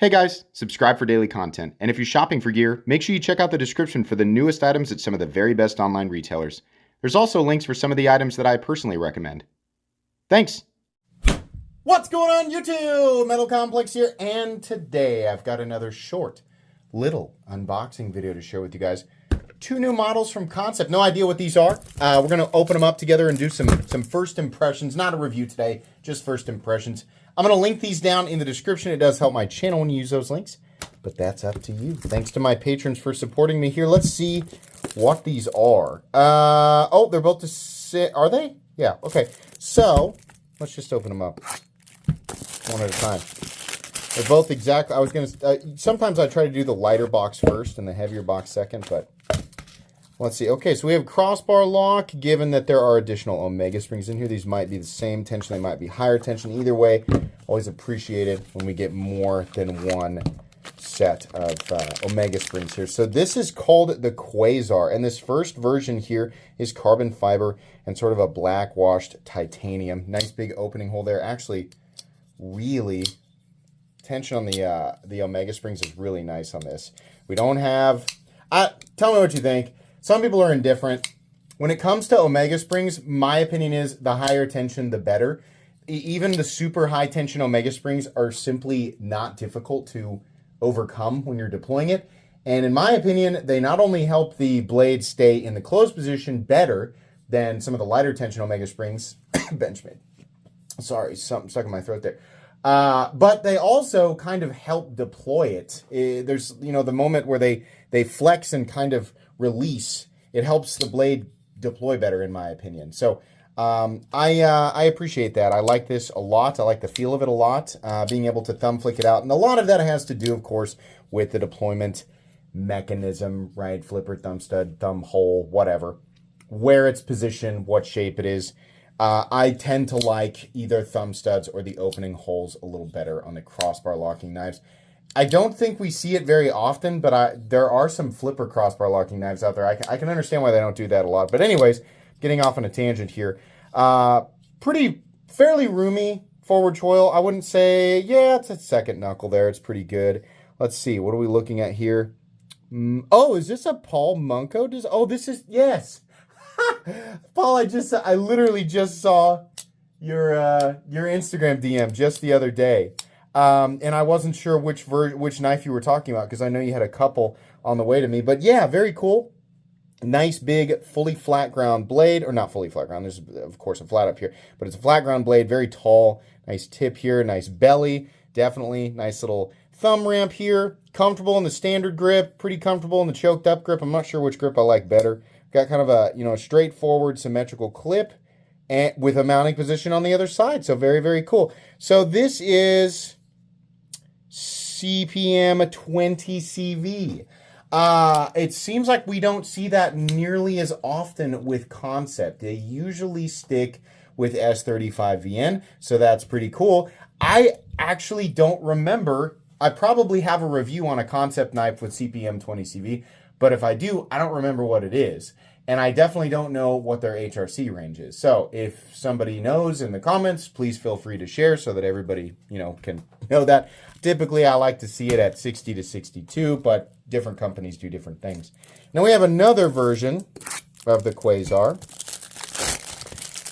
Hey guys, subscribe for daily content. And if you're shopping for gear, make sure you check out the description for the newest items at some of the very best online retailers. There's also links for some of the items that I personally recommend. Thanks! What's going on YouTube? Metal Complex here, and today I've got another short, little unboxing video to share with you guys. Two new models from Kansept. No idea what these are. We're going to open them up together and do some first impressions. Not a review today, just first impressions. I'm going to link these down in the description. It does help my channel when you use those links, but that's up to you. Thanks to my patrons for supporting me here. Let's see what these are. Oh, they're both are they? Yeah, okay. So, let's just open them up one at a time. They're both exactly, sometimes I try to do the lighter box first and the heavier box second, but let's see. Okay, so we have crossbar lock, given that there are additional Omega springs in here. These might be the same tension, they might be higher tension. Either way, always appreciate it when we get more than one set of Omega springs here. So this is called the Quasar, and this first version here is carbon fiber and sort of a black washed titanium. Nice big opening hole there. Actually, really, tension on the Omega springs is really nice on this. We don't have, tell me what you think. Some people are indifferent. When it comes to Omega springs, my opinion is the higher tension, the better. Even the super high tension Omega springs are simply not difficult to overcome when you're deploying it. And in my opinion, they not only help the blade stay in the closed position better than some of the lighter tension Omega springs, Benchmade. Sorry, something stuck in my throat there. But they also kind of help deploy it. There's, the moment where they flex and kind of release, it helps the blade deploy better, in my opinion. So I appreciate that. I like this a lot. I like the feel of it a lot, being able to thumb flick it out. And a lot of that has to do, of course, with the deployment mechanism, right? Flipper, thumb stud, thumb hole, whatever. Where it's positioned, what shape it is. I tend to like either thumb studs or the opening holes a little better on the crossbar locking knives. I don't think we see it very often, but there are some flipper crossbar locking knives out there. I can understand why they don't do that a lot. But anyways, getting off on a tangent here. Fairly roomy forward choil. I wouldn't say, yeah, it's a second knuckle there. It's pretty good. Let's see. What are we looking at here? Oh, is this a Paul Munko? Oh, this is, yes. Paul, I literally just saw your Instagram DM just the other day. And I wasn't sure which knife you were talking about because I know you had a couple on the way to me. But yeah, very cool. Nice big fully flat ground blade, or not fully flat ground. There's of course a flat up here, but it's a flat ground blade, very tall, nice tip here, nice belly, definitely nice little thumb ramp here. Comfortable in the standard grip, pretty comfortable in the choked up grip. I'm not sure which grip I like better. Got kind of a straightforward symmetrical clip and with a mounting position on the other side. So very, very cool. So this is CPM 20 CV. It seems like we don't see that nearly as often with Kansept. They usually stick with S35VN, so that's pretty cool. I actually don't remember. I probably have a review on a Kansept knife with CPM 20 CV, but if I do, I don't remember what it is. And I definitely don't know what their HRC range is. So if somebody knows in the comments, please feel free to share so that everybody, can know that. Typically, I like to see it at 60 to 62, but different companies do different things. Now we have another version of the Quasar.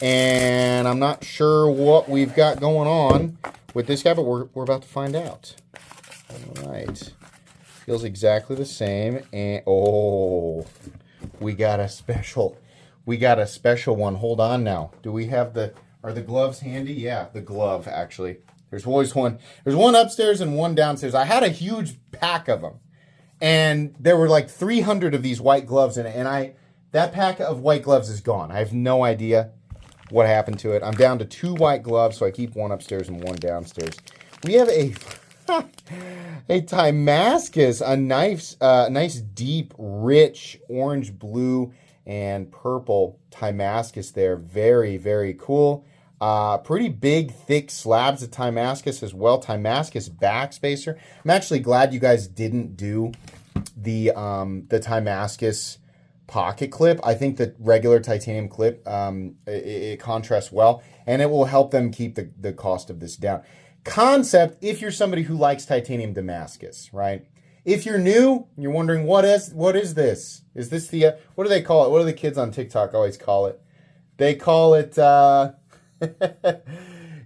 And I'm not sure what we've got going on with this guy, but we're about to find out. All right. Feels exactly the same. And oh, we got a special one. Hold on now. Do we have are the gloves handy? Yeah, the glove actually. There's always one. There's one upstairs and one downstairs. I had a huge pack of them. And there were like 300 of these white gloves in it. And that pack of white gloves is gone. I have no idea what happened to it. I'm down to 2 white gloves, so I keep one upstairs and one downstairs. We have a Damascus, a nice deep, rich orange, blue, and purple Damascus there. Very, very cool. Pretty big, thick slabs of Damascus as well. Damascus backspacer. I'm actually glad you guys didn't do the Damascus pocket clip. I think the regular titanium clip, it contrasts well, and it will help them keep the cost of this down. Kansept, if you're somebody who likes titanium Damascus, right? If you're new, you're wondering, what is this? Is this the, what do they call it? What do the kids on TikTok always call it? They call it,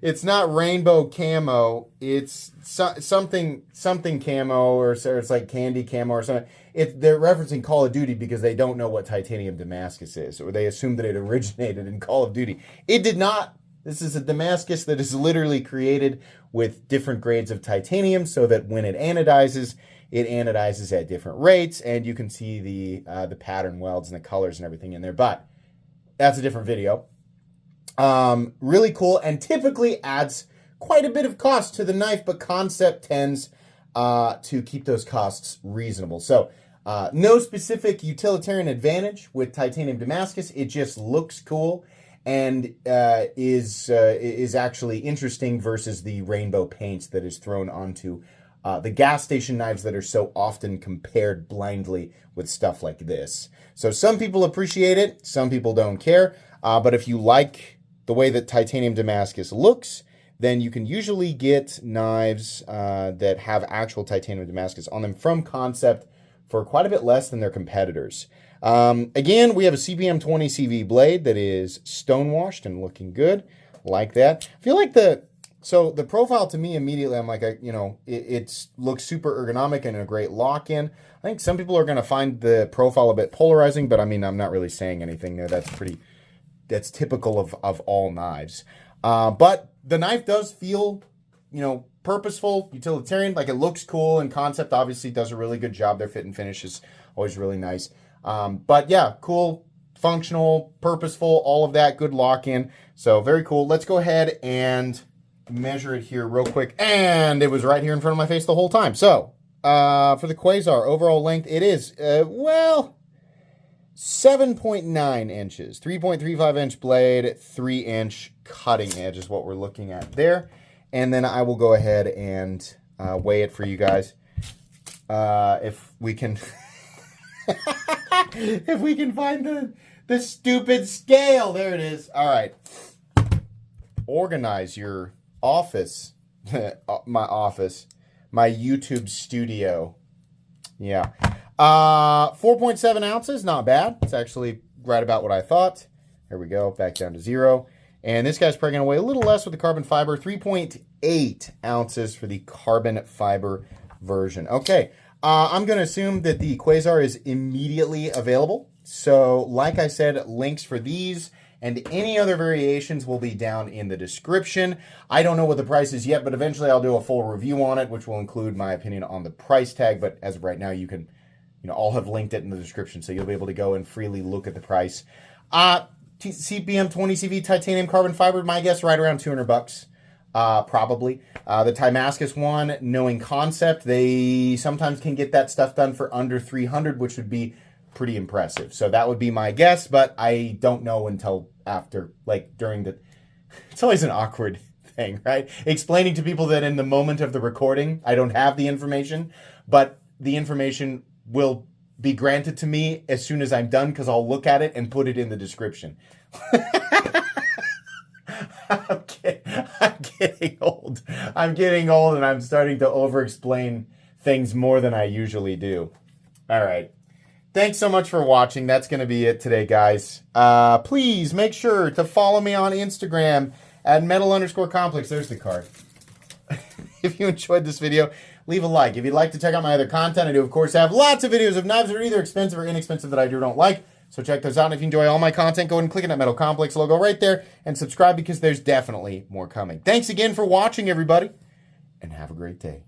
it's not rainbow camo. It's something camo, or it's like candy camo or something. They're referencing Call of Duty because they don't know what titanium Damascus is, or they assume that it originated in Call of Duty. It did not. This is a Damascus that is literally created with different grades of titanium so that when it anodizes at different rates, and you can see the pattern welds and the colors and everything in there. But that's a different video. Really cool, and typically adds quite a bit of cost to the knife, but Kansept tends to keep those costs reasonable. So no specific utilitarian advantage with titanium Damascus. It just looks cool and is actually interesting versus the rainbow paint that is thrown onto the gas station knives that are so often compared blindly with stuff like this. So some people appreciate it, some people don't care, but if you like the way that titanium Damascus looks, then you can usually get knives that have actual titanium Damascus on them from Kansept for quite a bit less than their competitors. Again, we have a CPM 20 CV blade that is stonewashed and looking good, like that. I feel like the profile to me immediately, I'm like, it looks super ergonomic and a great lock-in. I think some people are going to find the profile a bit polarizing, but I mean, I'm not really saying anything there. That's typical of all knives. But the knife does feel, purposeful, utilitarian, like it looks cool, and Kansept obviously does a really good job. Their fit and finish is always really nice. But yeah, cool, functional, purposeful, all of that, good lock-in. So very cool. Let's go ahead and measure it here real quick. And it was right here in front of my face the whole time. So for the Quasar, overall length, it is, 7.9 inches, 3.35 inch blade, 3 inch cutting edge is what we're looking at there. And then I will go ahead and weigh it for you guys. If we can, if we can find the stupid scale. There it is. All right. Organize your office, my YouTube studio. Yeah. 4.7 ounces, not bad. It's actually right about what I thought. There we go, back down to 0. And this guy's probably going to weigh a little less with the carbon fiber, 3.8 ounces for the carbon fiber version. Okay, I'm going to assume that the Quasar is immediately available. So, like I said, links for these and any other variations will be down in the description. I don't know what the price is yet, but eventually I'll do a full review on it, which will include my opinion on the price tag. But as of right now, you can, I'll have linked it in the description, so you'll be able to go and freely look at the price. CPM 20 CV titanium carbon fiber, my guess, right around $200, probably. The Damascus one, knowing Kansept, they sometimes can get that stuff done for under $300, which would be pretty impressive. So that would be my guess, but I don't know until after, during the... It's always an awkward thing, right? Explaining to people that in the moment of the recording, I don't have the information, but the information will be granted to me as soon as I'm done, because I'll look at it and put it in the description. I'm getting old. I'm getting old, and I'm starting to over-explain things more than I usually do. All right. Thanks so much for watching. That's going to be it today, guys. Please make sure to follow me on Instagram at metal_complex. There's the card. If you enjoyed this video, leave a like. If you'd like to check out my other content, I do, of course, have lots of videos of knives that are either expensive or inexpensive that I do or don't like. So check those out. And if you enjoy all my content, go ahead and click on that Metal Complex logo right there and subscribe, because there's definitely more coming. Thanks again for watching, everybody, and have a great day.